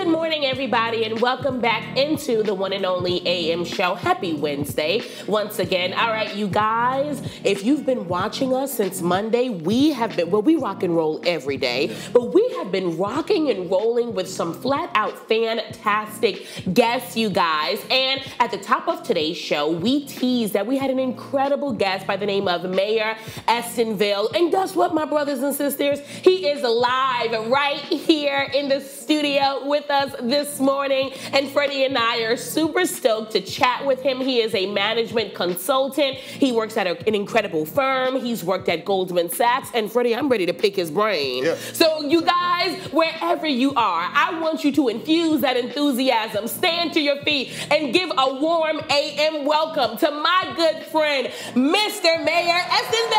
Good morning, everybody, and welcome back into the one and only AM show. Happy Wednesday once again. All right, you guys, if you've been watching us since Monday, we rock and roll every day, but we have been rocking and rolling with some flat out fantastic guests, you guys. And at the top of today's show, we teased that we had an incredible guest by the name of Mayor Estinville. And guess what, my brothers and sisters? He is live right here in the studio with us this morning, and Freddie and I are super stoked to chat with him. He is a management consultant. He works at an incredible firm. He's worked at Goldman Sachs, and Freddie, I'm ready to pick his brain. Yeah. So you guys, wherever you are, I want you to infuse that enthusiasm, stand to your feet, and give a warm AM welcome to my good friend, Mr. Mayor Estinville.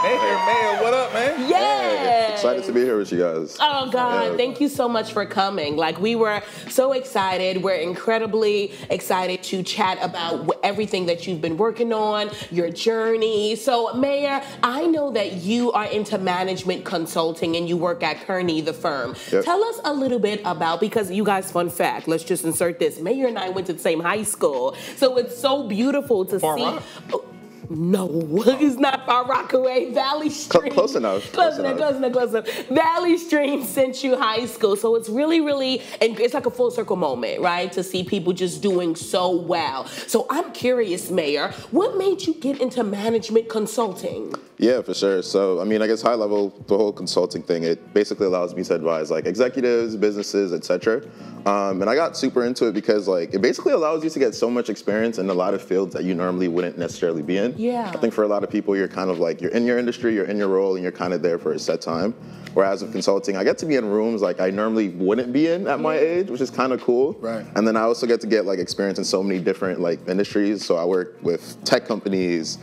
Hey, Mayor, what up, man? Yeah. Excited to be here with you guys. Oh, God, thank you so much for coming. Like, we were so excited. We're incredibly excited to chat about everything that you've been working on, your journey. So, Mayor, I know that you are into management consulting and you work at Kearney, the firm. Yep. Tell us a little bit about, because you guys, fun fact, let's just insert this. Mayor and I went to the same high school. So it's so beautiful to see. No, it's not Far Rockaway. Valley Stream. Close enough. Close enough. Valley Stream sent you high school. So it's really, and it's like a full circle moment, right? To see people just doing so well. So I'm curious, Mayor, what made you get into management consulting? Yeah, for sure. So, I mean, I guess high level, the whole consulting thing, it basically allows me to advise like executives, businesses, etc. And I got super into it because like it basically allows you to get so much experience in a lot of fields that you normally wouldn't necessarily be in. Yeah. I think for a lot of people, you're kind of like, you're in your industry, you're in your role, and you're kind of there for a set time. Whereas with consulting, I get to be in rooms like I normally wouldn't be in at my age, which is kind of cool. Right. And then I also get to get like experience in so many different like industries. So I work with tech companies,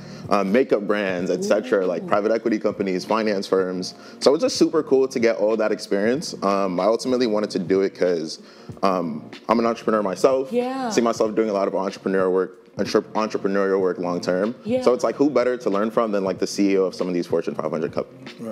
makeup brands, etc., like private equity companies, finance firms. So it was just super cool to get all that experience. I ultimately wanted to do it because I'm an entrepreneur myself. Yeah. See myself doing a lot of entrepreneurial work long term. Yeah. So it's like, who better to learn from than like the CEO of some of these Fortune 500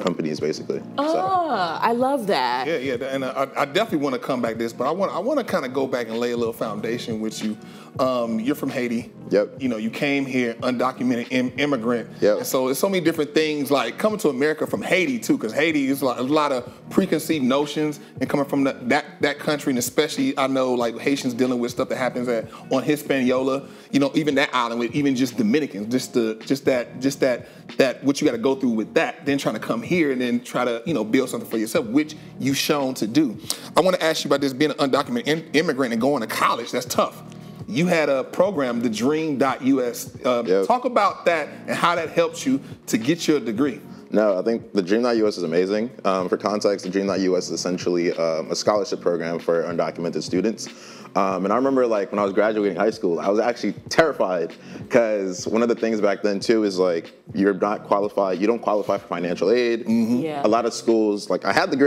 companies, basically. I love that. Yeah, and I definitely want to come back to this, but I want to kind of go back and lay a little foundation with you. You're from Haiti. Yep. You know, you came here undocumented immigrant. Yep. And so there's so many different things like coming to America from Haiti too, because Haiti is like a lot of preconceived notions, and coming from that country, and especially I know like Haitians dealing with stuff that happens on Hispaniola. You know, even that island with even just Dominicans, just that what you got to go through with that, then trying to come here and then try to build something for yourself, which you've shown to do. I want to ask you about this being an undocumented immigrant and going to college. That's tough. You had a program, the Dream.us. Talk about that and how that helps you to get your degree. No, I think the Dream.us is amazing. For context, the Dream.us is essentially a scholarship program for undocumented students. And I remember like when I was graduating high school, I was actually terrified because one of the things back then too is like you're not qualified, you don't qualify for financial aid. Mm-hmm. Yeah. A lot of schools, like I had the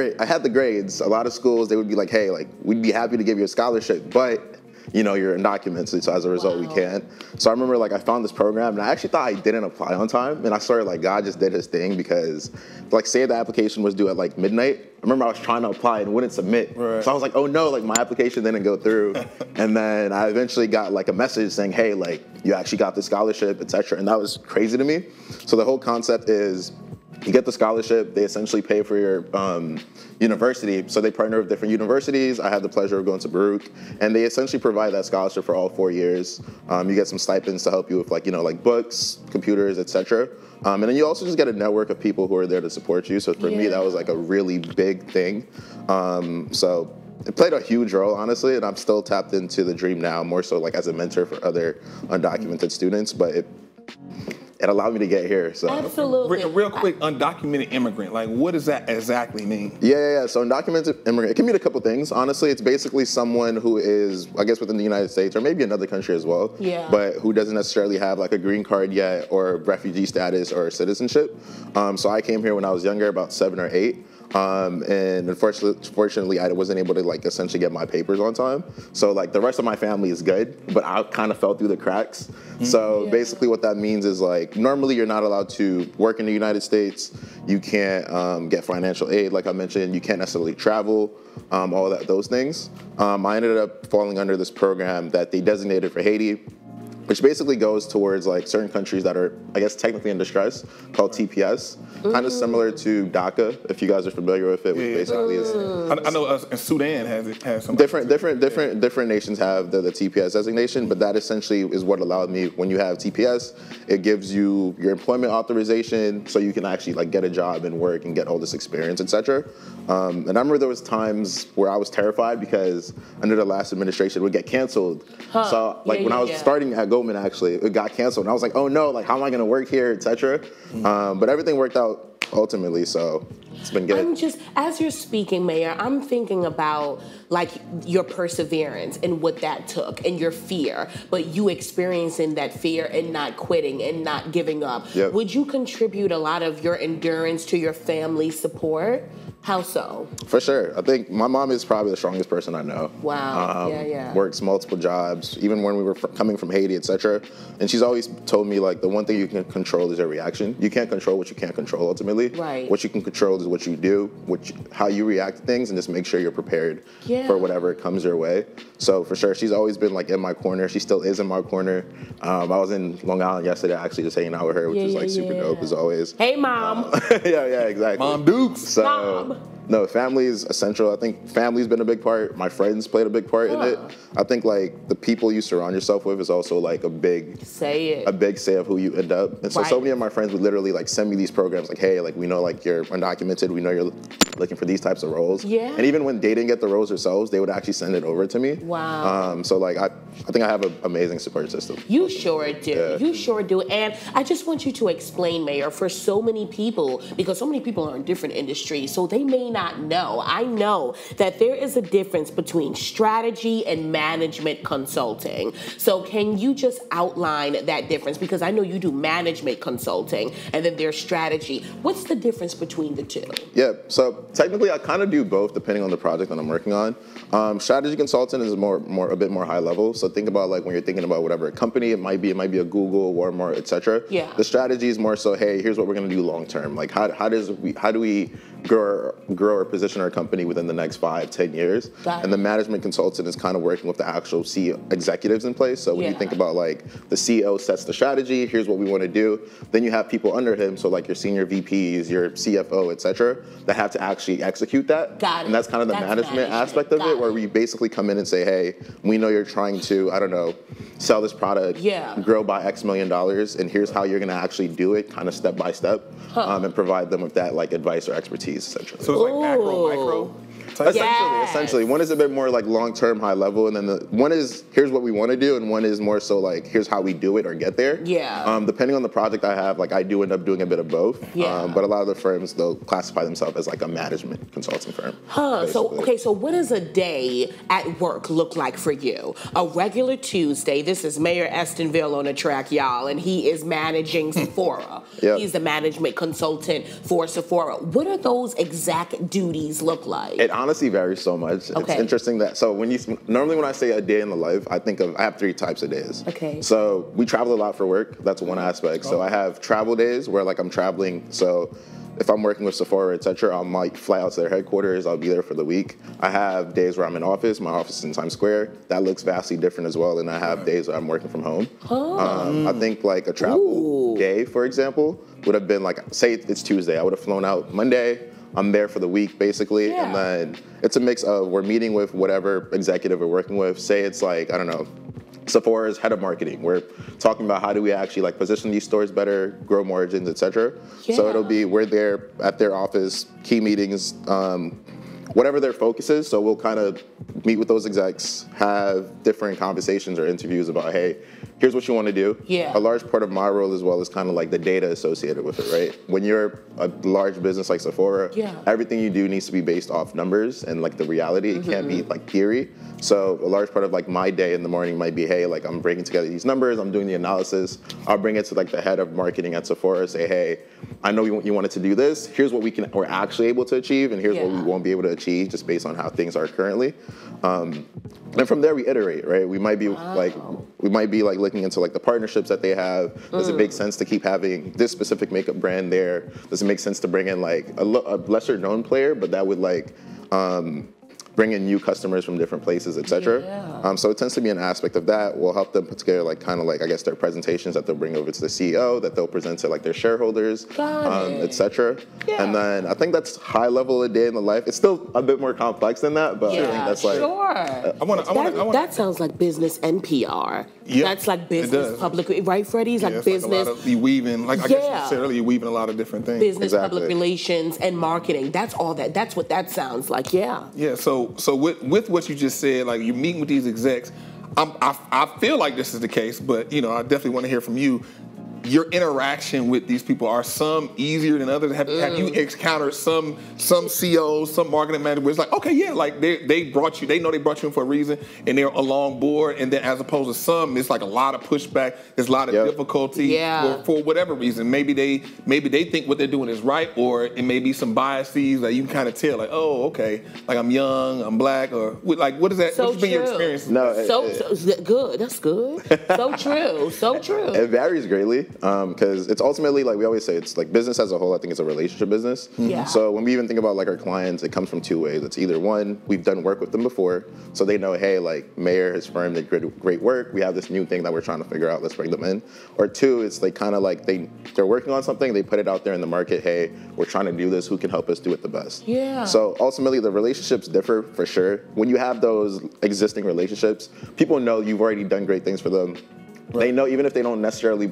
grades. A lot of schools, they would be like, hey, like we'd be happy to give you a scholarship, but you're undocumented, so as a result, we can't. So I remember, like, I found this program, and I actually thought I didn't apply on time, and I started, like, God just did his thing because, like, say the application was due at, like, midnight. I remember I was trying to apply and wouldn't submit. Right. So I was like, oh, no, like, my application didn't go through. And then I eventually got, like, a message saying, hey, like, you actually got the scholarship, et cetera, and that was crazy to me. So the whole concept is you get the scholarship, they essentially pay for your university. So they partner with different universities. I had the pleasure of going to Baruch, and they essentially provide that scholarship for all 4 years. You get some stipends to help you with like books, computers, etc. And then you also just get a network of people who are there to support you. So for me, that was like a really big thing. So it played a huge role, honestly, and I'm still tapped into the Dream now, more so like as a mentor for other undocumented students, but it allowed me to get here. So absolutely. Real quick, undocumented immigrant, like what does that exactly mean? Yeah. So undocumented immigrant, it can mean a couple things. Honestly, it's basically someone who is, I guess, within the United States or maybe another country as well, but who doesn't necessarily have like a green card yet or refugee status or citizenship. So I came here when I was younger, about 7 or 8. And unfortunately, I wasn't able to like essentially get my papers on time. So like the rest of my family is good, but I kind of fell through the cracks. So basically what that means is like, normally you're not allowed to work in the United States. You can't get financial aid, like I mentioned. You can't necessarily travel, all those things. I ended up falling under this program that they designated for Haiti, which basically goes towards like certain countries that are, I guess, technically in distress, called TPS, kind of similar to DACA, if you guys are familiar with it, which basically is. I know Sudan has some. Different nations have the TPS designation, but that essentially is what allowed me. When you have TPS, it gives you your employment authorization, so you can actually like get a job and work and get all this experience, etc. And I remember there was times where I was terrified because under the last administration it would get canceled. So like when I was starting at Goldman, actually, it got canceled, and I was like, oh no, like how am I going to work here, etc. But everything worked out ultimately, so it's been good. I'm just, as you're speaking, Mayor, I'm thinking about like your perseverance and what that took and your fear, but you experiencing that fear and not quitting and not giving up. Yep. Would you contribute a lot of your endurance to your family's support? How so? For sure. I think my mom is probably the strongest person I know. Wow. Works multiple jobs, even when we were coming from Haiti, etc. And she's always told me like the one thing you can control is your reaction. You can't control what you can't control ultimately. Right. What you can control is what you do, how you react to things, and just make sure you're prepared for whatever comes your way. So for sure, she's always been like in my corner. She still is in my corner. I was in Long Island yesterday actually just hanging out with her, which is like super dope as always. Hey, Mom. Yeah, exactly. Mom Dukes. So, Mom. No, family is essential. I think family's been a big part. My friends played a big part in it. I think like the people you surround yourself with is also like a big say of who you end up. And so so many of my friends would literally like send me these programs like, hey, like we know like you're undocumented. We know you're looking for these types of roles. Yeah. And even when they didn't get the roles themselves, they would actually send it over to me. Wow. So like I think I have an amazing support system. You sure do. Yeah. You sure do. And I just want you to explain, Mayor, for so many people, because so many people are in different industries, so they may not know. I know that there is a difference between strategy and management consulting. So can you just outline that difference? Because I know you do management consulting and then there's strategy. What's the difference between the two? Yeah, so technically I kind of do both depending on the project that I'm working on. Strategy consultant is a bit more high level. So think about like when you're thinking about whatever company it might be a Google, Walmart, etc. Yeah. The strategy is more so, hey, here's what we're going to do long term. Like how do we grow or position our company within the next 5-10 years? And the management consultant is kind of working with the actual CEO executives in place. So when you think about like the CEO sets the strategy, here's what we want to do. Then you have people under him, so like your senior VPs, your CFO, etc., that have to actually execute that. And that's kind of the management aspect of it, where we basically come in and say, hey, we know you're trying to, I don't know, sell this product, grow by X million dollars, and here's how you're going to actually do it, kind of step by step, and provide them with that like advice or expertise, essentially. So it's like macro, micro? Essentially. One is a bit more like long-term, high level, and then the one is here's what we want to do, and one is more so like here's how we do it or get there. Depending on the project I have, like I do end up doing a bit of both. But a lot of the firms, they'll classify themselves as like a management consulting firm. So what does a day at work look like for you? A regular Tuesday. This is Mayor Estinville on the track, y'all, and he is managing Sephora. He's the management consultant for Sephora. What are those exact duties look like? It honestly varies so much. It's interesting that, so normally when I say a day in the life, I have 3 types of days. So we travel a lot for work. That's one aspect. So I have travel days where like I'm traveling. So if I'm working with Sephora, etc., I might fly out to their headquarters. I'll be there for the week. I have days where I'm in office. My office is in Times Square. That looks vastly different as well. And I have days where I'm working from home. I think like a travel day, for example, would have been like, say it's Tuesday. I would have flown out Monday. I'm there for the week, basically, and then it's a mix of we're meeting with whatever executive we're working with. Say it's like, I don't know, Sephora's head of marketing. We're talking about how do we actually like position these stores better, grow margins, etc. So it'll be we're there at their office, key meetings, whatever their focus is. So we'll kind of meet with those execs, have different conversations or interviews about, hey, here's what you want to do. Yeah. A large part of my role as well is kind of like the data associated with it, right? When you're a large business like Sephora, everything you do needs to be based off numbers and like the reality. It can't be like theory. So a large part of like my day in the morning might be, hey, like I'm bringing together these numbers, I'm doing the analysis. I'll bring it to like the head of marketing at Sephora, say, hey, I know you wanted to do this. Here's what we're actually able to achieve, and here's what we won't be able to achieve just based on how things are currently. And from there we iterate, right? We might be like looking into like the partnerships that they have. Does it make sense to keep having this specific makeup brand there? Does it make sense to bring in like a lesser known player, but that would like bring in new customers from different places, etc. So it tends to be an aspect of that. We'll help them put together like kind of like, I guess, their presentations that they'll bring over to the CEO, that they'll present to like their shareholders, etc. And then I think that's high level a day in the life. It's still a bit more complex than that, but I think that's like that sounds like business and PR. That's like business, public, right, Freddie? It's like business. Like a lot of, you weaving, like I guess you said earlier, you're weaving a lot of different things. Business, public relations, and marketing. That's all that. That's what that sounds like. Yeah. So with what you just said, like you're meeting with these execs, I feel like this is the case, but you know, I definitely want to hear from you. Your interaction with these people, are some easier than others? Have you encountered some CEOs, some marketing managers where it's like, okay, like they brought you, they know they brought you in for a reason and they're along board, and then as opposed to some, it's like a lot of pushback, there's a lot of difficulty for whatever reason. Maybe they think what they're doing is right, or it may be some biases that you can kind of tell, like, oh, okay, like I'm young, I'm black, or like what is that? So what's been your experience? So good. That's good. So true. So true. It varies greatly. Because it's ultimately, like we always say, it's like business as a whole, I think it's a relationship business. So when we even think about like our clients, it comes from two ways. It's either one, we've done work with them before, so they know, hey, like Mayor, his firm did great work. We have this new thing that we're trying to figure out, let's bring them in. Or two, it's like kind of like they're working on something, they put it out there in the market, hey, we're trying to do this, who can help us do it the best? So ultimately the relationships differ for sure. When you have those existing relationships, people know you've already done great things for them. They know, even if they don't necessarily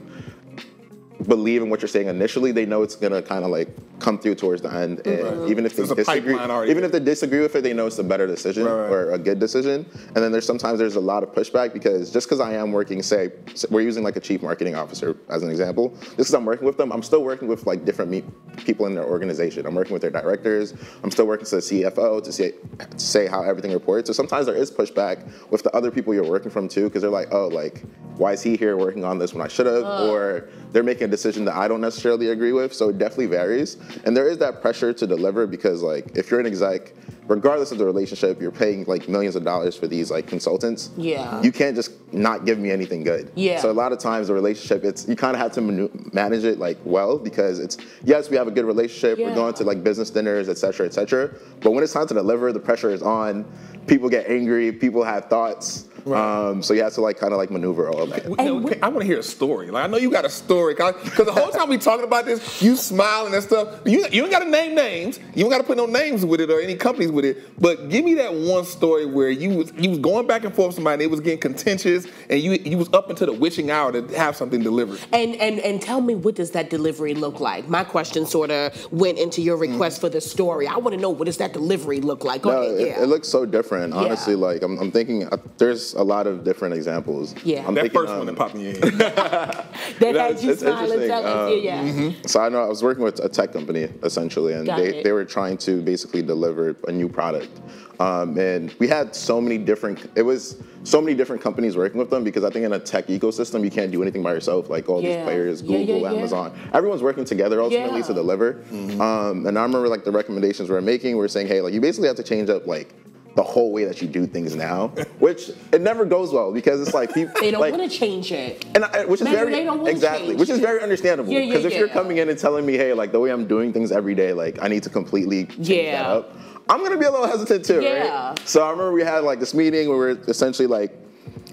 believe in what you're saying initially, they know it's gonna kind of like come through towards the end, and even if they disagree with it, they know it's a better decision or a good decision. And then there's a lot of pushback, because just because I am working, say we're using like a chief marketing officer as an example, just because I'm working with them, I'm still working with like different people in their organization. I'm working with their directors, I'm still working with the CFO to say how everything reports. So sometimes there is pushback with the other people you're working from too, because they're like, oh, like why is he here working on this when I should have, or they're making a decision that I don't necessarily agree with. So it definitely varies. And there is that pressure to deliver, because like if you're an exec, regardless of the relationship, you're paying like millions of dollars for these like consultants. You can't just not give me anything good. So a lot of times the relationship, you kind of have to manage it like well, because it's, yes, we have a good relationship, we're going to like business dinners, et cetera, but when it's time to deliver, the pressure is on, people get angry, people have thoughts. So you have to like kind of like maneuver all of that. I want to hear a story. Like I know you got a story, because the whole time we talking about this, you smiling and stuff. You ain't got to name names. You don't got to put no names with it or any companies with it. But give me that one story where you was going back and forth with somebody, and it was getting contentious, and you was up until the witching hour to have something delivered. And tell me, what does that delivery look like? My question sort of went into your request for the story. I want to know, what does that delivery look like? It looks so different, honestly. Like I'm thinking, there's a lot of different examples. That first one that popped in your head. That had you smiling. So I know I was working with a tech company essentially, and they were trying to basically deliver a new product. And we had so many different companies working with them, because I think in a tech ecosystem, you can't do anything by yourself. Like all these players, Google, Amazon, everyone's working together ultimately to deliver. And I remember like the recommendations we were making, we were saying, hey, like you basically have to change up like the whole way that you do things now, which it never goes well, because it's like people they don't want to change it, and which is which is very understandable. Because if you're coming in and telling me, hey, like the way I'm doing things every day, like I need to completely change that up, I'm gonna be a little hesitant too, right? So I remember we had like this meeting where we were essentially like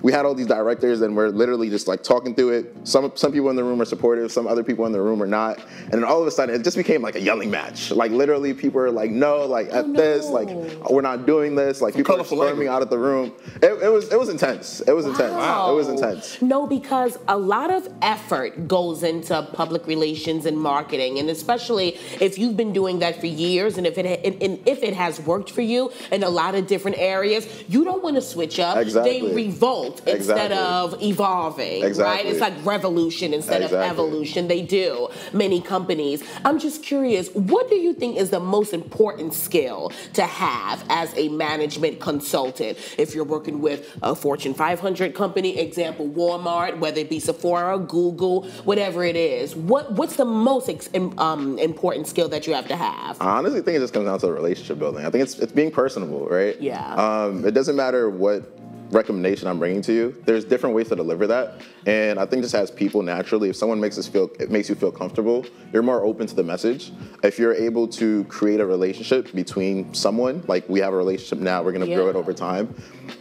we had all these directors, and we're literally just like talking through it. Some people in the room are supportive, some other people in the room are not. And then all of a sudden, it just became like a yelling match. Like literally, people are like, "No, like this, like we're not doing this." Like people are storming out of the room. It was intense. It was intense. Wow. It was intense. No, because a lot of effort goes into public relations and marketing, and especially if you've been doing that for years, and if it has worked for you in a lot of different areas, you don't want to switch up. Exactly. They revolt instead of evolving, right? It's like revolution instead of evolution. They do, many companies. I'm just curious, what do you think is the most important skill to have as a management consultant? If you're working with a Fortune 500 company, example Walmart, whether it be Sephora, Google, whatever it is, what's the most important skill that you have to have? I honestly think it just comes down to relationship building. I think it's being personable, right? Yeah. It doesn't matter what recommendation I'm bringing to you. There's different ways to deliver that, and I think just as people naturally, if someone makes you feel comfortable, you're more open to the message. If you're able to create a relationship between someone, like we have a relationship now, we're going to grow it over time.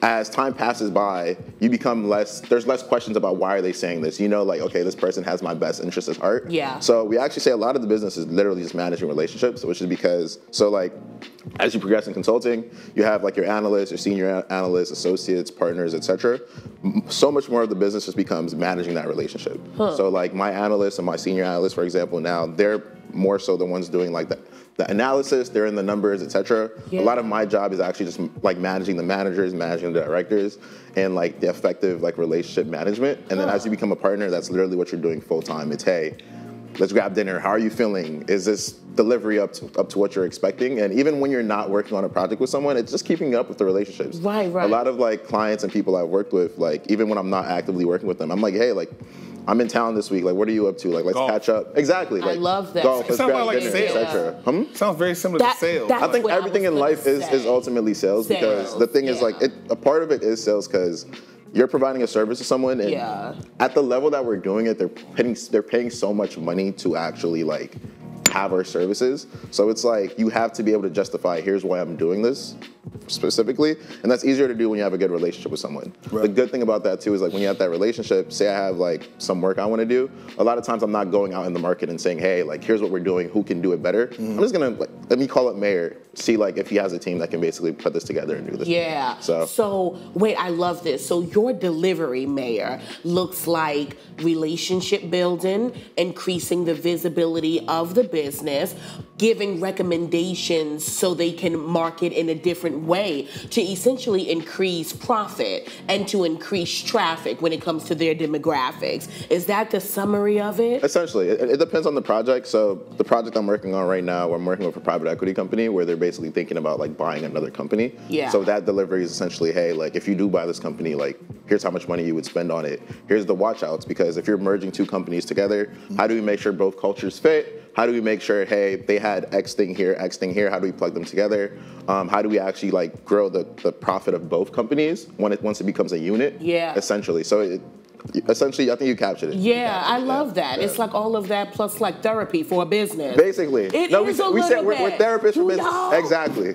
As time passes by, you become there's less questions about why are they saying this. You know, like, okay, this person has my best interest at heart. Yeah. So we actually say a lot of the business is literally just managing relationships, which is because, so like, as you progress in consulting, you have like your analysts, your senior analysts, associates, partners, etc. So much more of the business just becomes managing that relationship. So like my analysts and my senior analysts, for example, now they're more so the ones doing like the analysis, they're in the numbers, etc. A lot of my job is actually just like managing the managers, managing the directors, and like the effective like relationship management. And then as you become a partner, that's literally what you're doing full time. It's, hey, let's grab dinner. How are you feeling? Is this delivery up to what you're expecting? And even when you're not working on a project with someone, it's just keeping up with the relationships. Right. A lot of like clients and people I've worked with, like even when I'm not actively working with them, I'm like, hey, like I'm in town this week. Like, what are you up to? Like, let's catch up. Exactly. Like, I love that. Golf, let's grab like dinner, sales. etc. Sounds very similar to sales. I think everything in life is ultimately sales, because the thing is like a part of it is sales because you're providing a service to someone, and at the level that we're doing it, they're paying so much money to actually like have our services. So it's like you have to be able to justify, here's why I'm doing this specifically, and that's easier to do when you have a good relationship with someone. Right. The good thing about that too is like when you have that relationship, say I have like some work I want to do, a lot of times I'm not going out in the market and saying, hey, like here's what we're doing, who can do it better. I'm just gonna like, let me call up Mayor, see like if he has a team that can basically put this together and do this. Yeah. So wait, I love this. So your delivery, Mayor, looks like relationship building, increasing the visibility of the business, giving recommendations so they can market in a different way to essentially increase profit and to increase traffic when it comes to their demographics. Is that the summary of it? Essentially, it depends on the project. So the project I'm working on right now, I'm working with a private equity company where they're basically thinking about like buying another company. Yeah. So that delivery is essentially, hey, like if you do buy this company, like here's how much money you would spend on it. Here's the watch outs, because if you're merging two companies together, how do we make sure both cultures fit? How do we make sure, hey, they had X thing here, how do we plug them together? How do we actually like grow the profit of both companies once it becomes a unit? Yeah. Essentially. So essentially, I think you captured it. Yeah, I love that. It's like all of that plus like therapy for a business. Basically. We said we're therapists for business. No. Exactly.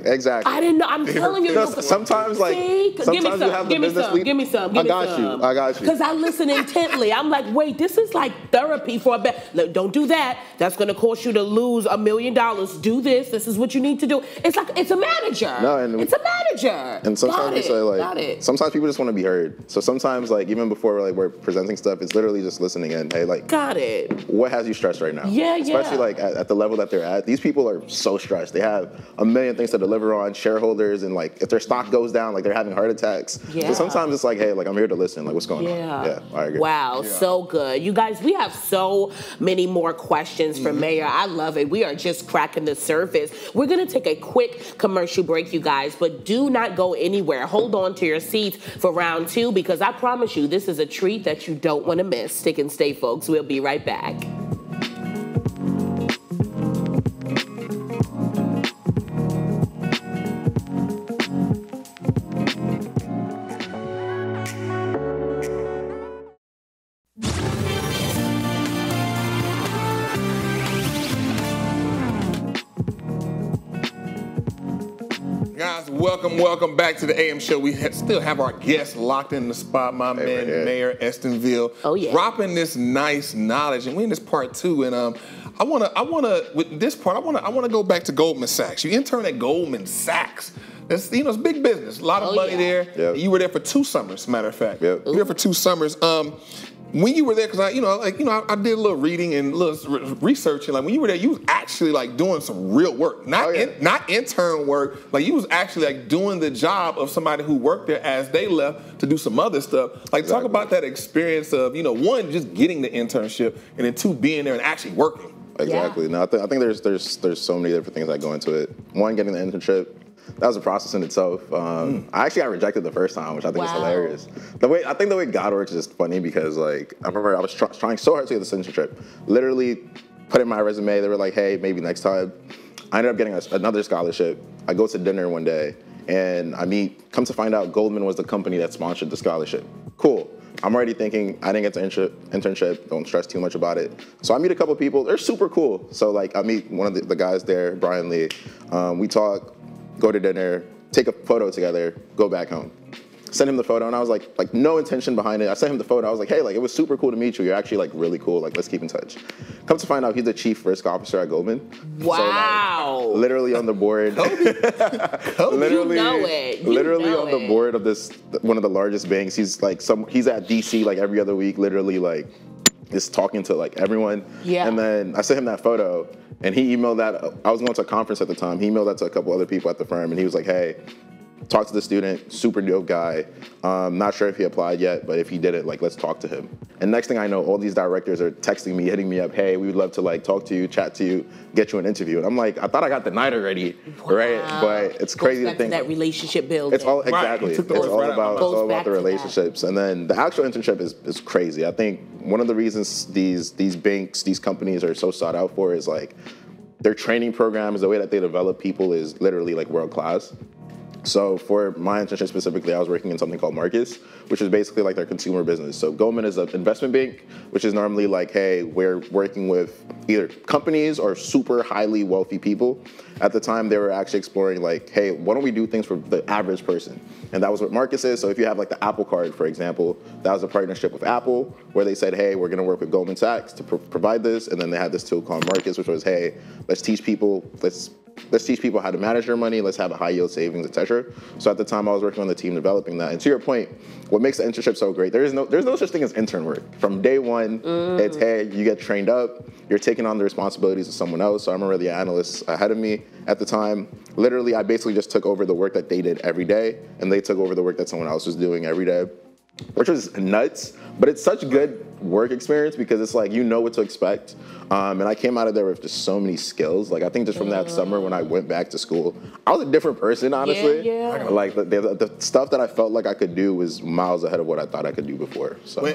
I didn't know. I'm telling you. Sometimes like, sometimes you have the business lead. Give me some. I got you. Because I listen intently. I'm like, wait, this is like therapy for a business. Don't do that. That's going to cost you to lose $1 million. Do this. This is what you need to do. It's like, it's a manager. It's a manager. And sometimes we say like, sometimes people just want to be heard. So sometimes like, even before we're presenting stuff, it's literally just listening in. Hey, like, what has you stressed right now? Especially like at the level that they're at. These people are so stressed. They have a million things to deliver on, shareholders, and like if their stock goes down, like they're having heart attacks. So sometimes it's like, hey, like I'm here to listen. Like, what's going on? Yeah, I agree. Wow, so good. You guys, we have so many more questions for Mayor. I love it. We are just cracking the surface. We're gonna take a quick commercial break, you guys, but do not go anywhere. Hold on to your seats for round 2, because I promise you, this is a treat that you don't want to miss. Stick and stay, folks. We'll be right back. welcome back to the AM show. We still have our guest locked in the spot, my man, Mayor Estinville. Oh, yeah. Dropping this nice knowledge. And we're in this part two. And I wanna, with this part, I wanna go back to Goldman Sachs. You interned at Goldman Sachs. It's big business. A lot of money there. Yep. You were there for 2 summers, matter of fact. Yep. You were there for 2 summers. When you were there, because I did a little reading and a little researching. Like when you were there, you was actually like doing some real work, not intern work. Like you was actually like doing the job of somebody who worked there as they left to do some other stuff. Like talk about that experience of 1, just getting the internship, and then 2, being there and actually working. Exactly. Yeah. No, I think there's so many different things that go into it. 1, getting the internship. That was a process in itself. I actually got rejected the first time, which I think is hilarious. I think the way God works is just funny because like I remember I was trying so hard to get this internship. Literally put in my resume. They were like, "Hey, maybe next time." I ended up getting another scholarship. I go to dinner one day and come to find out Goldman was the company that sponsored the scholarship. Cool. I'm already thinking I didn't get the internship. Don't stress too much about it. So I meet a couple people. They're super cool. So like I meet one of the guys there, Brian Lee. We talk. Go to dinner, take a photo together, go back home. Send him the photo, and I was like no intention behind it. I sent him the photo. I was like, hey, like it was super cool to meet you. You're actually like really cool. Like let's keep in touch. Come to find out, he's the chief risk officer at Goldman. Wow. So, like, literally on the board. Literally, on the board of this one of the largest banks. He's at DC like every other week. Literally like just talking to like everyone. Yeah. And then I sent him that photo. And he emailed that. I was going to a conference at the time. He emailed that to a couple other people at the firm, and he was like, "Hey, talk to the student. Super dope guy. Not sure if he applied yet, but if he did it, like, let's talk to him." And next thing I know, all these directors are texting me, hitting me up. "Hey, we would love to like talk to you, chat to you, get you an interview." And I'm like, I thought I got denied already, right? But it's crazy to think that relationship building. It's all exactly. Right. It's all about the to relationships, and then the actual internship is crazy. I think one of the reasons these banks, these companies are so sought out for is like their training programs, the way that they develop people is literally like world class. So for my internship specifically, I was working in something called Marcus, which is basically like their consumer business. So Goldman is an investment bank, which is normally like, hey, we're working with either companies or super highly wealthy people. At the time, they were actually exploring like, hey, why don't we do things for the average person? And that was what Marcus is. So if you have like the Apple Card, for example, that was a partnership with Apple where they said, hey, we're going to work with Goldman Sachs to provide this. And then they had this tool called Marcus, which was, hey, let's teach people how to manage their money. Let's have a high yield savings, etc. So at the time, I was working on the team developing that. And to your point, what makes the internship so great? There's no such thing as intern work. From day one, it's hey, you get trained up. You're taking on the responsibilities of someone else. So I remember the analysts ahead of me at the time. Literally, I basically just took over the work that they did every day, and they took over the work that someone else was doing every day, which was nuts. But it's such good work experience because it's like you know what to expect. And I came out of there with just so many skills. Like I think just from that summer when I went back to school, I was a different person, honestly. Yeah. Like the stuff that I felt like I could do was miles ahead of what I thought I could do before. So.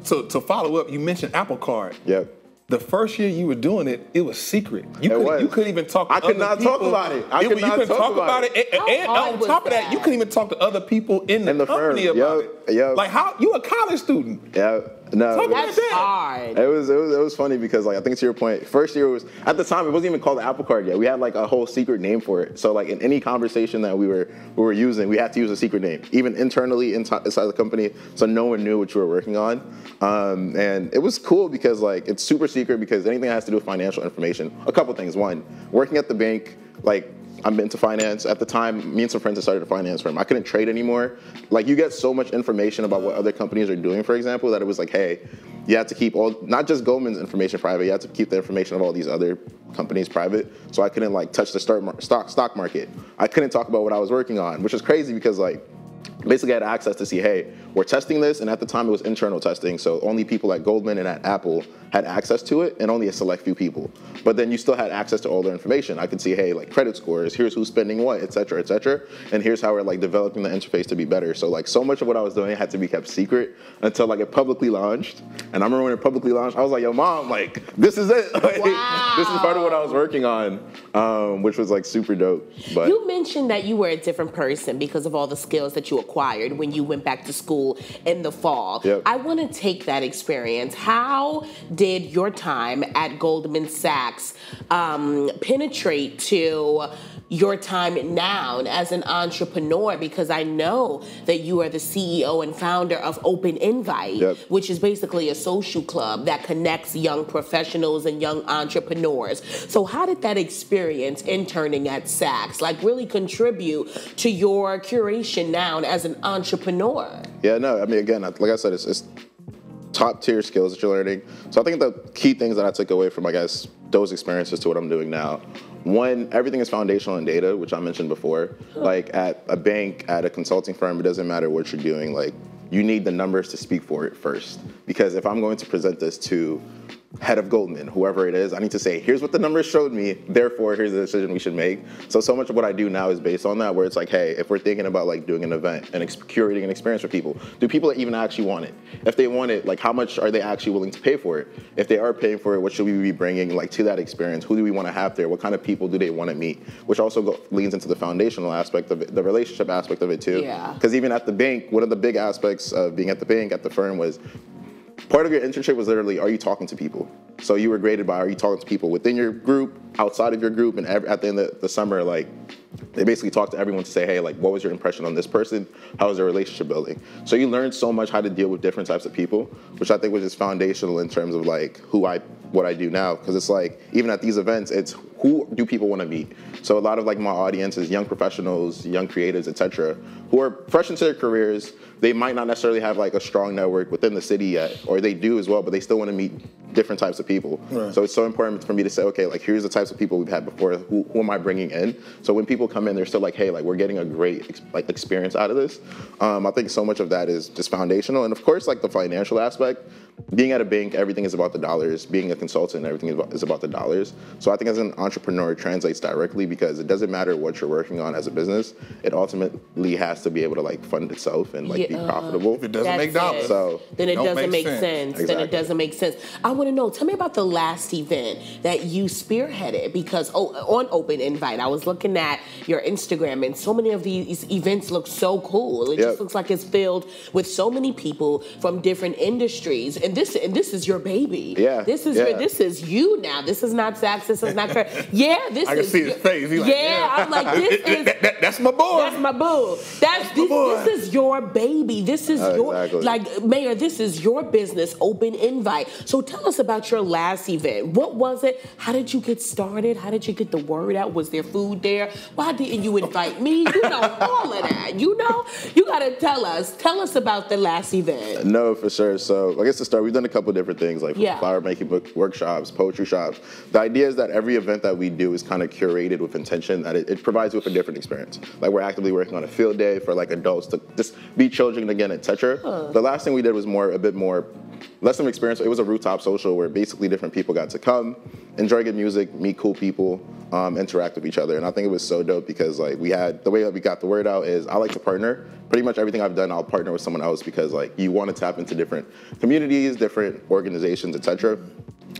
So to follow up, you mentioned Apple Card. Yep. The first year you were doing it, it was secret. You couldn't even talk to I could not talk about it. I could not talk about it. And on top of that, you couldn't even talk to other people in the company firm. about it. Yep. Like how you a college student? Yeah. No, That's hard. It was funny because like I think to your point, first year was at the time it wasn't even called the Apple Card yet. We had like a whole secret name for it. So like in any conversation that we were using, we had to use a secret name, even internally inside the company, so no one knew what you were working on. And it was cool because like it's super secret because anything that has to do with financial information. A couple things. One, working at the bank, like. I'm into finance. At the time, me and some friends had started a finance firm. I couldn't trade anymore. Like, you get so much information about what other companies are doing, for example, that it was like, hey, you have to keep not just Goldman's information private, you have to keep the information of all these other companies private. So I couldn't, like, touch the stock market. I couldn't talk about what I was working on, which is crazy because, like, basically I had access to see, hey, we're testing this, and at the time it was internal testing, so only people at Goldman and at Apple had access to it, and only a select few people. But then you still had access to all their information. I could see, hey, like credit scores, here's who's spending what, et cetera, and here's how we're like developing the interface to be better. So like so much of what I was doing had to be kept secret until like it publicly launched. And I remember when it publicly launched, I was like, yo, mom, like this is it. Like, wow. This is part of what I was working on, which was like super dope. But you mentioned that you were a different person because of all the skills that you acquired when you went back to school in the fall. Yep. I want to take that experience. How did your time at Goldman Sachs penetrate to your time now as an entrepreneur, because I know that you are the CEO and founder of Open Invite, which is basically a social club that connects young professionals and young entrepreneurs. So how did that experience interning at Saks like really contribute to your curation now as an entrepreneur? Yeah, no, I mean, again, like I said, it's top tier skills that you're learning. So I think the key things that I took away from, I guess, those experiences to what I'm doing now. One, everything is foundational in data, which I mentioned before. Like at a bank, at a consulting firm, it doesn't matter what you're doing. Like you need the numbers to speak for it first. Because if I'm going to present this to head of Goldman, whoever it is, I need to say, here's what the numbers showed me, therefore here's the decision we should make. So much of what I do now is based on that, where it's like, hey, if we're thinking about like doing an event and curating an experience for people, do people even actually want it? If they want it, like how much are they actually willing to pay for it? If they are paying for it, what should we be bringing like to that experience? Who do we want to have there? What kind of people do they want to meet? Which also leans into the foundational aspect of it, the relationship aspect of it too. Because even at the bank, one of the big aspects of being at the bank, at the firm was, part of your internship was literally, are you talking to people? So you were graded by, are you talking to people within your group, outside of your group, and at the end of the summer, like, they basically talked to everyone to say, hey, like, what was your impression on this person? How was their relationship building? So you learned so much how to deal with different types of people, which I think was just foundational in terms of like what I do now. Because it's like, even at these events, it's who do people want to meet? So a lot of like my audience is young professionals, young creatives, etc., who are fresh into their careers. They might not necessarily have like a strong network within the city yet, or they do as well, but they still want to meet different types of people. Right. So it's so important for me to say, okay, like here's the types of people we've had before. Who am I bringing in? So when people come in, they're still like, hey, like we're getting a great like experience out of this. I think so much of that is just foundational, and of course, like the financial aspect. Being at a bank, everything is about the dollars. Being a consultant, everything is about the dollars. So I think as an entrepreneur, it translates directly because it doesn't matter what you're working on as a business. It ultimately has to be able to like fund itself and like be profitable. If it doesn't make dollars, so then it doesn't make sense. Exactly. Then it doesn't make sense. I want to know. Tell me about the last event that you spearheaded, because on Open Invite, I was looking at your Instagram, and so many of these events look so cool. It just looks like it's filled with so many people from different industries. And this is your baby. Yeah. This is you now. This is not Saks. This is not Kurt. Yeah, this is. I can see his face. He's like, I'm like, this is. That's my boy. That's my boo. This is your baby. This is your like Mayor. This is your business. Open Invite. So tell us about your last event. What was it? How did you get started? How did you get the word out? Was there food there? Why didn't you invite me? You know all of that. You know, you gotta tell us. Tell us about the last event. No, for sure. So I guess to start, we've done a couple different things like flower making book workshops, poetry shops. The idea is that every event that we do is kind of curated with intention, that it provides you with a different experience. Like we're actively working on a field day for like adults to just be children again, etc. The last thing we did was less of an experience. It was a rooftop social where basically different people got to come, enjoy good music, meet cool people, interact with each other. And I think it was so dope because like the way that we got the word out is I like to partner. Pretty much everything I've done, I'll partner with someone else because like you want to tap into different communities, different organizations, etc.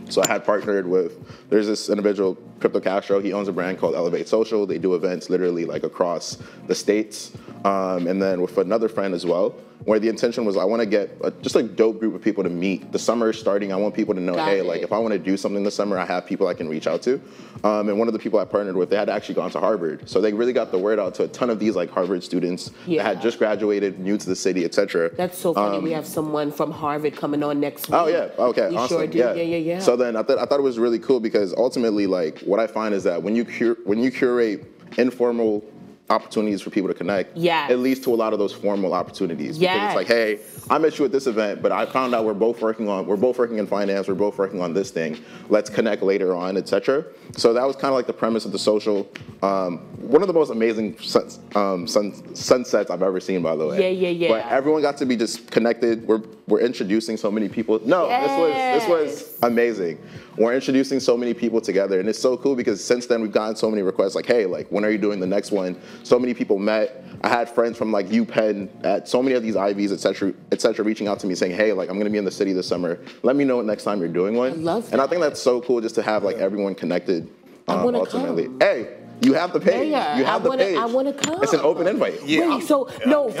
So I had partnered with, there's this individual, Crypto Castro, he owns a brand called Elevate Social. They do events literally like across the states. And then with another friend as well, where the intention was I want to get just a dope group of people to meet. The summer is starting. I want people to know, like if I want to do something this summer, I have people I can reach out to. And one of the people I partnered with, they had actually gone to Harvard. So they really got the word out to a ton of these like Harvard students that had just graduated, new to the city, etc. That's so funny. We have someone from Harvard coming on next week. Oh yeah, okay, we awesome. Sure do. Yeah. So then I thought it was really cool because ultimately, like what I find is that when you curate informal opportunities for people to connect, it leads to a lot of those formal opportunities. Because it's like, hey, I met you at this event, but I found out we're both working in finance, we're both working on this thing. Let's connect later on, etc. So that was kind of like the premise of the social. One of the most amazing sunsets I've ever seen, by the way. Yeah. But everyone got to be just connected. We're introducing so many people. This was amazing. We're introducing so many people together, and it's so cool because since then we've gotten so many requests like, hey, like when are you doing the next one? So many people met. I had friends from like UPenn at so many of these Ivies, etc., reaching out to me saying, hey, like I'm gonna be in the city this summer. Let me know what next time you're doing one. I love that. And I think that's so cool just to have like everyone connected ultimately. Come. Hey, You have the page. Yeah, You have the page. I want to come. It's an open invite. Yeah. Wait,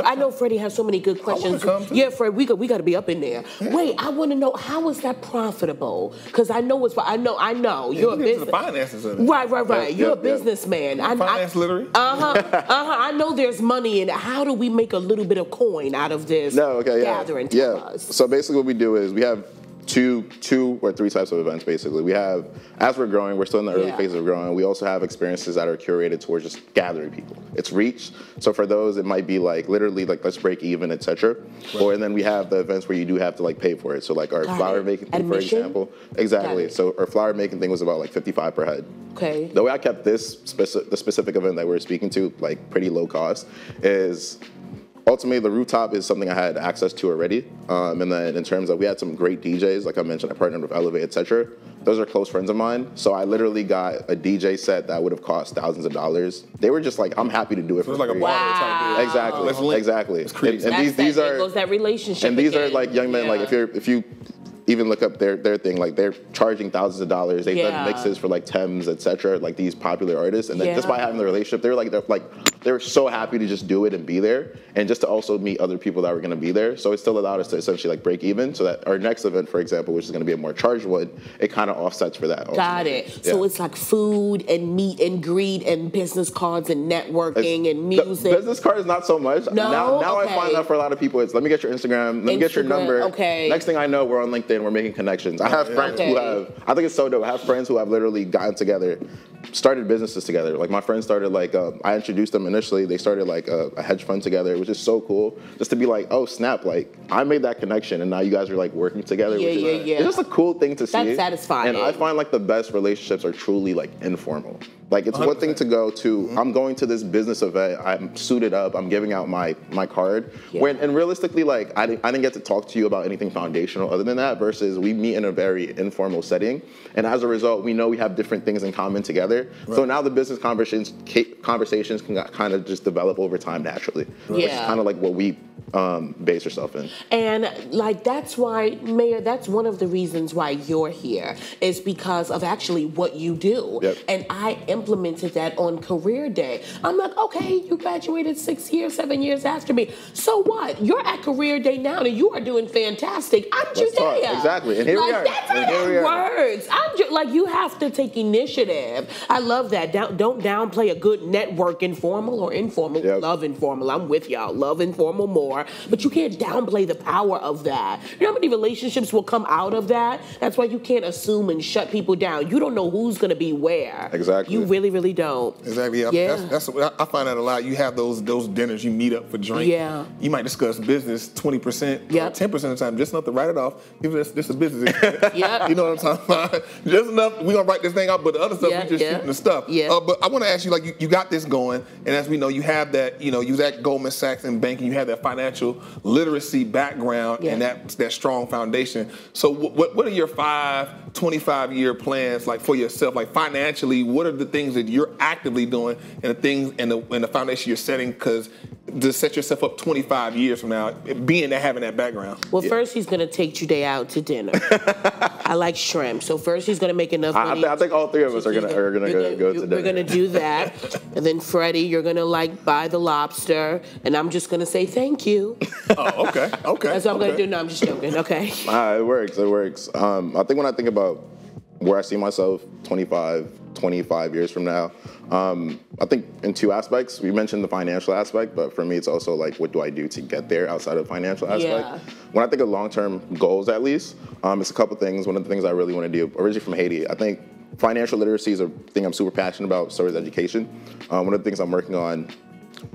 I know Freddie has so many good questions. come too. Yeah, Fred, we got to be up in there. Yeah. Wait, I want to know, how is that profitable? Because I know I know you're a business. The finances of it. Right. You're a businessman. Finance literary. I know there's money in it. How do we make a little bit of coin out of this gathering? Tell us. So basically, what we do is we have two or three types of events. Basically, we have, as we're growing, we're still in the early phases of growing. We also have experiences that are curated towards just gathering people. It's reach. So for those, it might be like literally like let's break even, etc. Right. And then we have the events where you do have to like pay for it. So like our flower making thing, for example. Exactly. So our flower making thing was about like $55 per head. Okay. The way I kept the specific event that we're speaking to like pretty low cost is, ultimately, the rooftop is something I had access to already. And then in terms of, we had some great DJs, like I mentioned, I partnered with Elevate, etc. Those are close friends of mine. So I literally got a DJ set that would have cost thousands of dollars. They were just like, I'm happy to do it for free. It's like a barter type deal. Exactly. It's crazy. And these are that relationship. And these are like young men, like if you even look up their thing, like they're charging thousands of dollars. They've done mixes for like Thames, etc. Like these popular artists, and then just by having the relationship, they were so happy to just do it and be there, and just to also meet other people that were going to be there. So it still allowed us to essentially like break even. So that our next event, for example, which is going to be a more charged one, it kind of offsets for that. Got it. So it's like food and meet and greet and business cards and networking and music. Business cards, not so much. No? Now Okay. I find that for a lot of people, it's let me get your Instagram, let me get your number. Okay. Next thing I know, we're on LinkedIn, we're making connections. I have friends who have, I think it's so dope. I have friends who have literally gotten together, started businesses together. Like my friend started like, I introduced them initially. They started like a hedge fund together. It was just so cool just to be like, oh snap, like I made that connection and now you guys are like working together. It's just a cool thing to see. That's satisfying. And I find like the best relationships are truly like informal. Like it's 100%. One thing to go to, I'm going to this business event, I'm suited up, I'm giving out my card. And realistically, like I didn't get to talk to you about anything foundational other than that, versus we meet in a very informal setting. And as a result, we know we have different things in common together. Right. So now the business conversations can kind of just develop over time naturally. Which is kind of like what we base yourself in. And like that's why, Mayor, that's one of the reasons why you're here, is because of actually what you do. Yep. And I implemented that on career day. I'm like, okay, you graduated 7 years after me. So what? You're at career day now and you are doing fantastic. I'm Judea. Exactly. And here we are. That's how that works. Like you have to take initiative. I love that. Don't downplay a good network, informal or informal. Yep. Love informal. I'm with y'all. Love informal more. But you can't downplay the power of that. You know how many relationships will come out of that? That's why you can't assume and shut people down. You don't know who's going to be where. Exactly. You really, really don't. Exactly. Yeah. That's I find that a lot. You have those dinners, you meet up for drinks. Yeah. You might discuss business 20%, or 10% of the time, just enough to write it off. Even if this is business. Yep. You know what I'm talking about? Just enough. We're going to write this thing out, but the other stuff, we just shooting the stuff. Yeah. But I want to ask you, like, you got this going, and as we know, you have that, you was at Goldman Sachs in banking, you have that financial literacy background and that strong foundation. So what are your 25-year plans like for yourself? Like financially, what are the things that you're actively doing and the things and the foundation you're setting to set yourself up 25 years from now, having that background? Well, first he's going to take today out to dinner. I like shrimp. So first he's going to make enough money. I think all three of us are going to go to dinner. We're going to do that. And then Freddie, you're going to like buy the lobster. And I'm just going to say thank you. Oh, okay. That's what I'm going to do. No, I'm just joking. Okay. It works. I think when I think about where I see myself 25 years from now, I think in two aspects. We mentioned the financial aspect, but for me, it's also like, what do I do to get there outside of the financial aspect? Yeah. When I think of long-term goals, at least, it's a couple things. One of the things I really want to do, originally from Haiti, I think financial literacy is a thing I'm super passionate about, so is education. One of the things I'm working on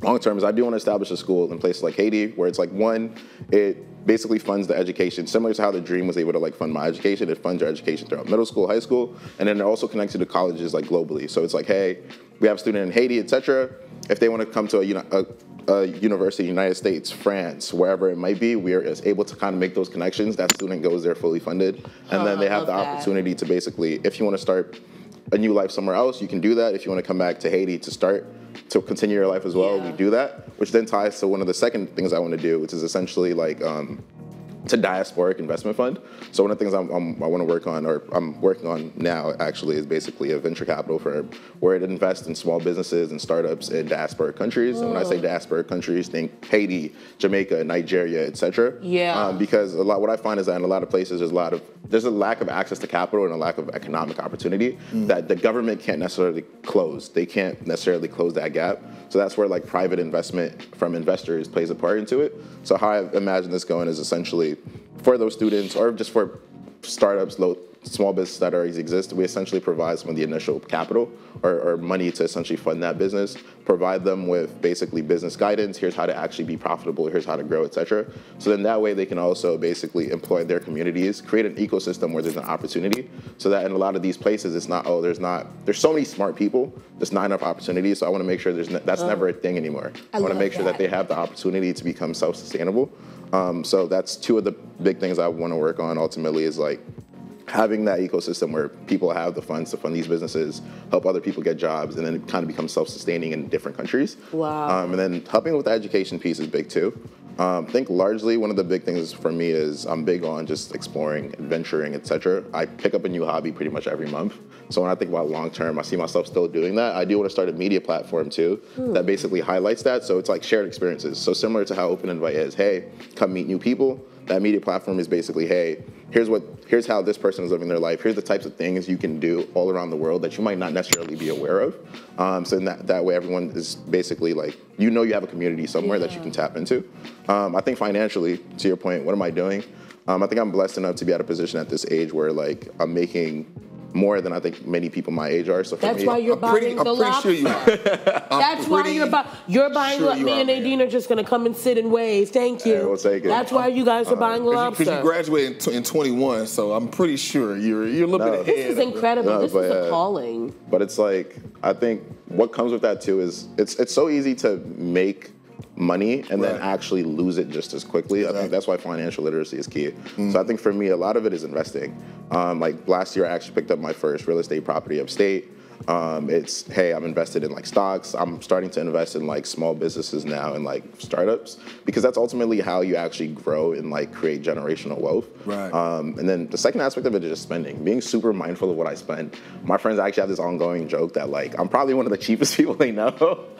long term is I do want to establish a school in places like Haiti where it's like, one, it basically funds the education, similar to how the Dream was able to like fund my education. It funds your education throughout middle school, high school, and then they're also connected to colleges like globally. So it's like, hey, we have a student in Haiti, etc. If they want to come to a university, United States, France, wherever it might be, we are able to kind of make those connections. That student goes there fully funded, and then they have the opportunity to basically, if you want to start a new life somewhere else, you can do that. If you want to come back to Haiti to continue your life as well, we do that, which then ties to one of the second things I want to do, which is essentially like It's a diasporic investment fund. So one of the things I want to work on, or I'm working on now actually, is basically a venture capital firm where it invests in small businesses and startups in diasporic countries. And when I say diasporic countries, think Haiti, Jamaica, Nigeria, etc. Yeah. Because what I find is that in a lot of places there's a lack of access to capital and a lack of economic opportunity that the government can't necessarily close. They can't necessarily close that gap. So that's where like private investment from investors plays a part into it. So how I imagine this going is essentially for those students or just for startups, small businesses that already exist, we essentially provide some of the initial capital or money to essentially fund that business, provide them with basically business guidance, here's how to actually be profitable, here's how to grow, etc. So then that way they can also basically employ their communities, create an ecosystem where there's an opportunity, so that in a lot of these places it's not, there's so many smart people, there's not enough opportunities, so I want to make sure that's never a thing anymore. I want to make sure that they have the opportunity to become self-sustainable. So that's two of the big things I want to work on ultimately is like having that ecosystem where people have the funds to fund these businesses, help other people get jobs, and then it kind of becomes self-sustaining in different countries. Wow. And then helping with the education piece is big too. I think largely one of the big things for me is I'm big on just exploring, adventuring, etc. I pick up a new hobby pretty much every month. So when I think about long term, I see myself still doing that. I do want to start a media platform too that basically highlights that. So it's like shared experiences. So similar to how Open Invite is, hey, come meet new people. That media platform is basically, hey, here's how this person is living their life. Here's the types of things you can do all around the world that you might not necessarily be aware of. So in that way, everyone is basically like, you have a community somewhere that you can tap into. I think financially, to your point, what am I doing? I think I'm blessed enough to be at a position at this age where like I'm making more than I think many people my age are. So for That's me, why you're buying the lobster. Sure you are. That's why you're buying. Sure Me and Nadine are just gonna come and sit and wave. Thank you. Hey, we'll take it. That's why you guys are buying lobster. Because you graduated in 21, so I'm pretty sure you're a little bit ahead. This is incredible. This is a calling. But it's like, I think what comes with that too is it's so easy to make money and then actually lose it just as quickly. I think that's why financial literacy is key. So I think for me, a lot of it is investing. Like last year, I actually picked up my first real estate property upstate. It's, hey, I'm invested in like stocks. I'm starting to invest in like small businesses now and like startups, because that's ultimately how you actually grow and like create generational wealth. Right. And then the second aspect of it is just spending, being super mindful of what I spend. My friends actually have this ongoing joke that like, I'm probably one of the cheapest people they know.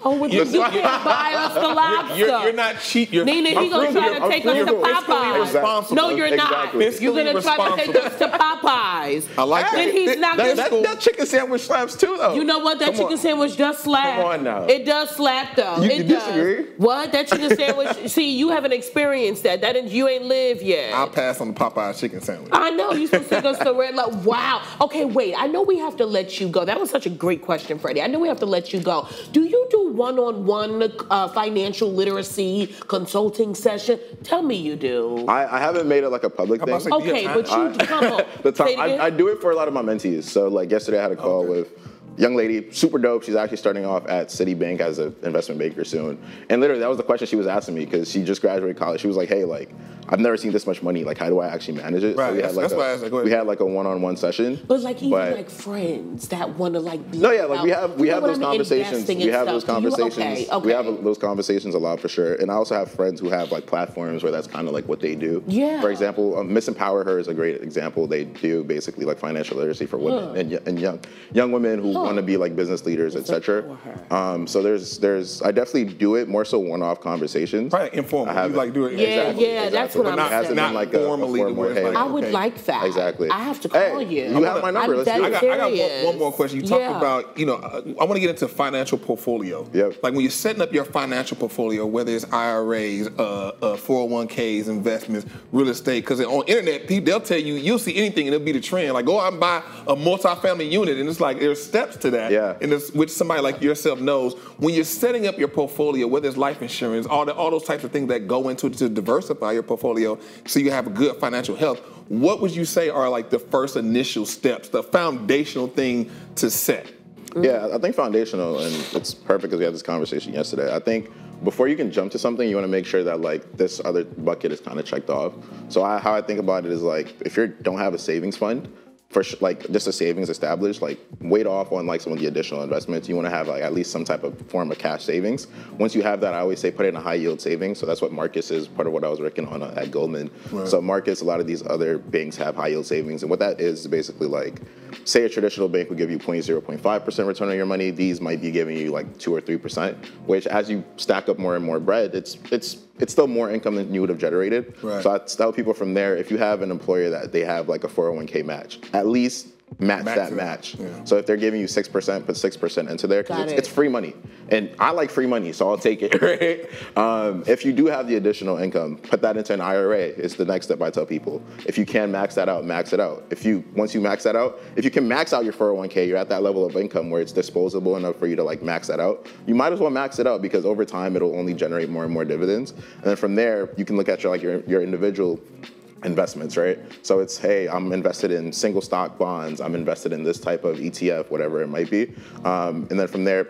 Oh, well, you can't buy us the lobster. You're not cheap. Nina, he's going to try to take us to Popeyes. No, you're not. You're going to try to take us to Popeyes. I like that. Then he's not going to. That chicken sandwich slaps too, though. You know what? That chicken sandwich does slap. Come on now. It does slap, though. You disagree? What? That chicken sandwich? See, you haven't experienced that. You ain't lived yet. I'll pass on the Popeye chicken sandwich. I know. You're supposed to take us to Red Light. Wow. Okay, wait. I know we have to let you go. That was such a great question, Freddie. I know we have to let you go. Do you do one-on-one financial literacy consulting session? Tell me you do. I haven't made it like a public thing. Okay, but you come on. I do it for a lot of my mentees. So like yesterday I had a call with young lady, super dope. She's actually starting off at Citibank as an investment banker soon. And literally, that was the question she was asking me, because she just graduated college. She was like, hey, like, I've never seen this much money. Like, how do I actually manage it? Right. So we had like a one-on-one session. But like even like friends that want to like. No, yeah, like we have those conversations. We have those conversations. Okay. We have those conversations a lot for sure. And I also have friends who have like platforms where that's kind of like what they do. Yeah. For example, Miss Empower Her is a great example. They do basically like financial literacy for women and young women who want to be like business leaders, etc. So there's I definitely do it more so one-off conversations. Right, informal. You like do it. Yeah, that's what I'm saying. Not like formally. I would like that. Exactly. I have to call you. You have my number. Let's do it. I got one more question. You talked about, I want to get into financial portfolio. Yep. Like when you're setting up your financial portfolio, whether it's IRAs, 401ks, investments, real estate, because on internet, they'll tell you, you'll see anything and it'll be the trend. Like go out and buy a multi-family unit, and it's like there's steps to that. Yeah. And which somebody like yourself knows. When you're setting up your portfolio, whether it's life insurance, all those types of things that go into it to diversify your portfolio so you have a good financial health, what would you say are like the first initial steps, the foundational thing to set? Yeah, I think foundational, and it's perfect because we had this conversation yesterday. I think before you can jump to something, you want to make sure that like this other bucket is kind of checked off. So how I think about it is like, if you don't have a savings fund, like just a savings established, like wait off on like some of the additional investments. You want to have like at least some type of form of cash savings. Once you have that, I always say put it in a high yield savings. So that's what Marcus is, part of what I was working on at Goldman. Right. So Marcus, a lot of these other banks have high yield savings. And what that is basically like, say a traditional bank would give you 0.05% return on your money. These might be giving you like 2 or 3%, which as you stack up more and more bread, it's still more income than you would have generated. Right. So I tell people from there, if you have an employer that they have like a 401k match, at least match that match. Yeah. So if they're giving you 6%, put 6% into there, because it's free money. And I like free money, so I'll take it, right? If you do have the additional income, put that into an IRA. It's the next step I tell people. If you can max that out, max it out. Once you max that out, if you can max out your 401k, you're at that level of income where it's disposable enough for you to like max that out. You might as well max it out because over time it'll only generate more and more dividends. And then from there, you can look at your individual investments, right? So it's, hey, I'm invested in single stock bonds. I'm invested in this type of ETF, whatever it might be. And then from there,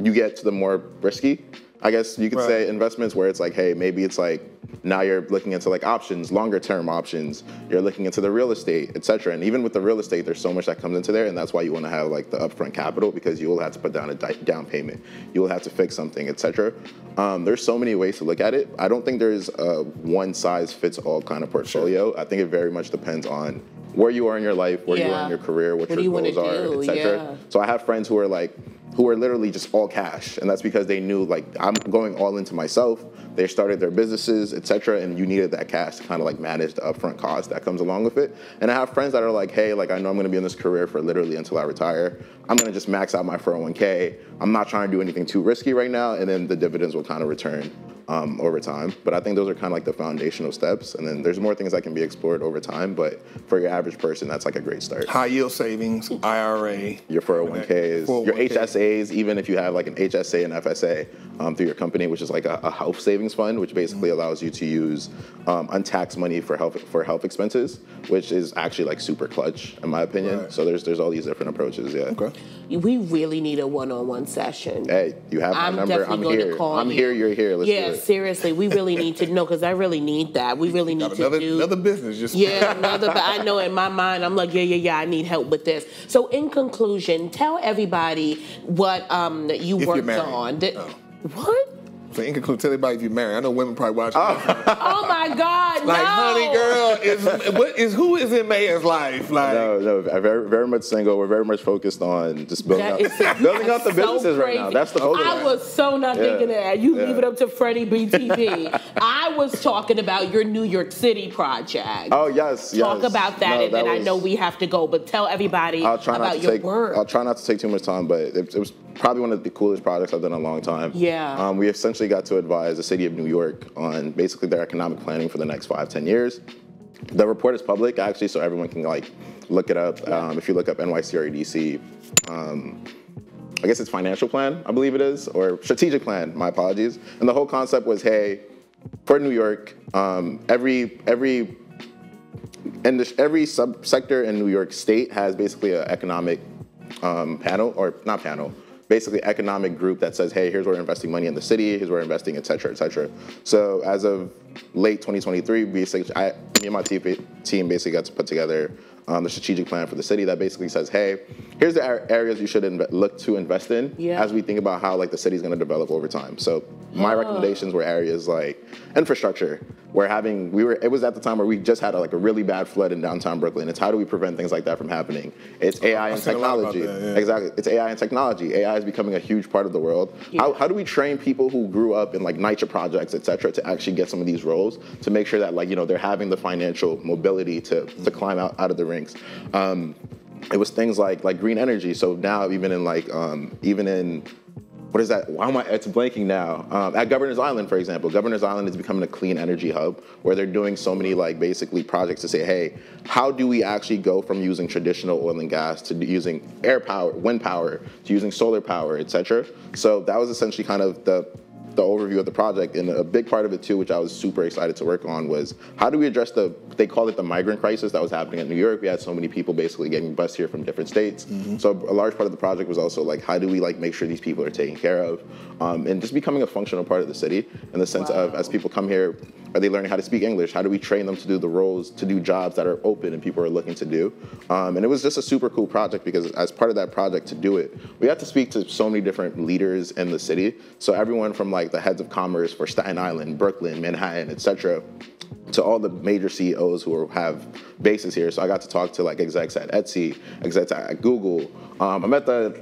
you get to the more risky, I guess you could say, investments where it's like, hey, maybe it's like, now you're looking into like options, longer term options. You're looking into the real estate, et cetera. And even with the real estate, there's so much that comes into there. And that's why you want to have like the upfront capital, because you will have to put down a down payment. You will have to fix something, et cetera. There's so many ways to look at it. I don't think there's a one size fits all kind of portfolio. I think it very much depends on where you are in your life, where you are in your career, what your goals are, et cetera. So I have friends who are literally just all cash. And that's because they knew like, I'm going all into myself. They started their businesses, et cetera, and you needed that cash to kind of like manage the upfront cost that comes along with it. And I have friends that are like, hey, like I know I'm gonna be in this career for literally until I retire. I'm gonna just max out my 401k. I'm not trying to do anything too risky right now, and then the dividends will kind of return over time. But I think those are kind of like the foundational steps. And then there's more things that can be explored over time, but for your average person, that's like a great start. High yield savings, IRA. Your 401ks, your HSAs, even if you have like an HSA and FSA through your company, which is like a health savings fund, which basically allows you to use untaxed money for health expenses, which is actually like super clutch in my opinion. Right. So there's all these different approaches, yeah. Okay. We really need a one-on-one session. Hey, you have my number. I'm here. I'm here. You're here. Let's do it. Seriously, we really need to know, because I really need that. We really need to do another business. Just another. I know in my mind, I'm like, yeah. I need help with this. So, in conclusion, tell everybody what you worked on. What? So in conclusion, tell everybody if you're married. I know women probably watching. Oh my God, like, no. honey, girl, who is in May's life? Like, no, very, very much single. We're very much focused on just building out the businesses right now. That's the focus. I was so not thinking that. You leave it up to Freddie BTV. I was talking about your New York City project. Oh yes. Talk about that, and then I know we have to go, but tell everybody about your work. I'll try not to take too much time, but it was probably one of the coolest projects I've done in a long time. Yeah. We essentially got to advise the city of New York on basically their economic planning for the next 5-10 years. The report is public, actually, so everyone can like look it up. If you look up NYCRDC, I guess it's financial plan, I believe it is, or strategic plan, my apologies. And the whole concept was, hey, for New York, every subsector in New York State has basically an economic panel, or not panel, basically economic group that says, hey, here's where we're investing money in the city, here's where we're investing, et cetera, et cetera. So as of late 2023, me and my team basically got to put together the strategic plan for the city that basically says, hey, here's the areas you should look to invest in as we think about how like the city's going to develop over time. So my recommendations were areas like infrastructure. It was at the time where we just had a really bad flood in downtown Brooklyn. It's how do we prevent things like that from happening? It's AI and technology. Exactly. It's AI and technology. AI is becoming a huge part of the world. Yeah. How do we train people who grew up in like NYCHA projects, et cetera, to actually get some of these roles to make sure that they're having the financial mobility to climb out of the ranks? It was things like green energy. So now even in what is that? Why am I? It's blanking now. At Governor's Island, for example, Governor's Island is becoming a clean energy hub where they're doing so many basically projects to say, hey, how do we actually go from using traditional oil and gas to using air power, wind power, to using solar power, et cetera? So that was essentially kind of the the overview of the project, and a big part of it too, which I was super excited to work on, was how do we address they called it the migrant crisis that was happening in New York. We had so many people basically getting bused here from different states. So a large part of the project was also like, how do we like make sure these people are taken care of, and just becoming a functional part of the city in the sense of, as people come here, are they learning how to speak English? How do we train them to do the roles, to do jobs that are open and people are looking to do? And it was just a super cool project because as part of that project to do it, we had to speak to so many different leaders in the city. So everyone from like the heads of commerce for Staten Island, Brooklyn, Manhattan, etc., to all the major CEOs who have bases here. So I got to talk to like execs at Etsy, execs at Google. I met the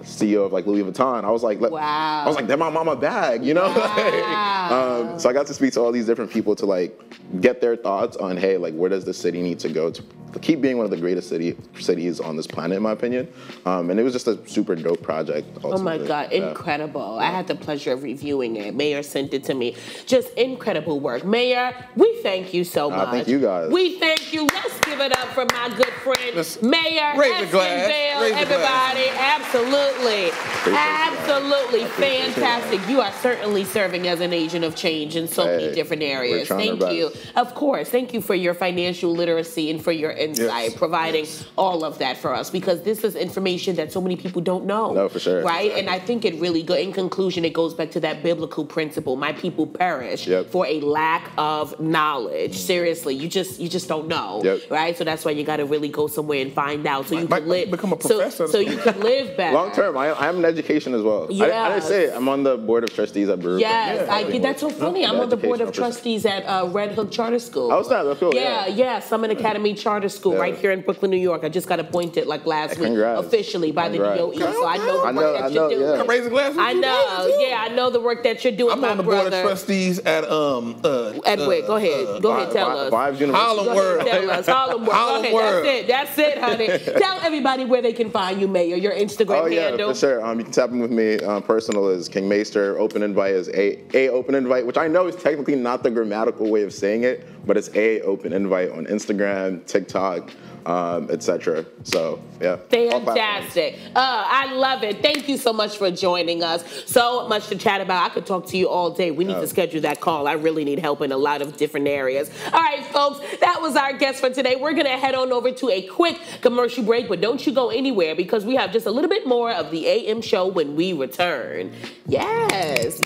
CEO of like Louis Vuitton. I was like, wow. I was like, they're my mama bag, you know? Wow. So I got to speak to all these different people to like get their thoughts on, hey, like where does the city need to go to keep being one of the greatest cities on this planet, in my opinion. And it was just a super dope project. Ultimately. Oh my God, incredible. I had the pleasure of reviewing it. Mayor sent it to me. Just incredible work. Mayor, we thank you so much. Thank you guys. We thank you. Let's give it up for my good friend, Mayor Estinville, everybody. Absolutely. Absolutely fantastic. You are certainly serving as an agent of change in so many different areas. Thank you. Of course. Thank you for your financial literacy and for your insight, providing all of that for us, because this is information that so many people don't know. No, for sure. Right? And I think it really in conclusion, it goes back to that biblical principle. My people perish for a lack of knowledge. Seriously, you just don't know. Right? So that's why you got to really go somewhere and find out so you can live. Become a professor. So you can live better. Long term, I am in education as well. Yes. I didn't say it. I'm on the board of trustees at Brew. Yes, I get that's so funny. I'm on the board of trustees at Red Hook Charter School. Oh, snap, that's cool. Yeah, Summit Academy Charter School right here in Brooklyn, New York. I just got appointed like last week officially by the DOE. So I know the work that you're doing. Raising glasses. I know. Yeah, I know the work that you're doing. I'm on the board of trustees at Edward, go ahead. Go ahead, tell us. Harlem World. Tell us. Harlem World. Harlem World. That's it, honey. Tell everybody where they can find you, Mayor. Your Instagram handle. For sure. You can tap in with me. Personal is King Maester. Open invite is a open invite, which I know is technically not the grammatical way of saying it, but it's a open invite on Instagram, TikTok, etc. So yeah. Fantastic. I love it. Thank you so much for joining us. So much to chat about. I could talk to you all day. We need to schedule that call. I really need help in a lot of different areas. All right, folks, that was our guest for today. We're going to head on over to a quick commercial break, but don't you go anywhere because we have just a little bit more of the AM show when we return. Yes,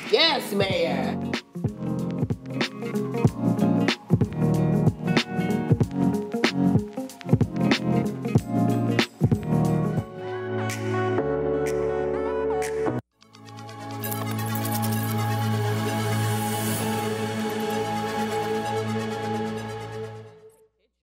Mayor.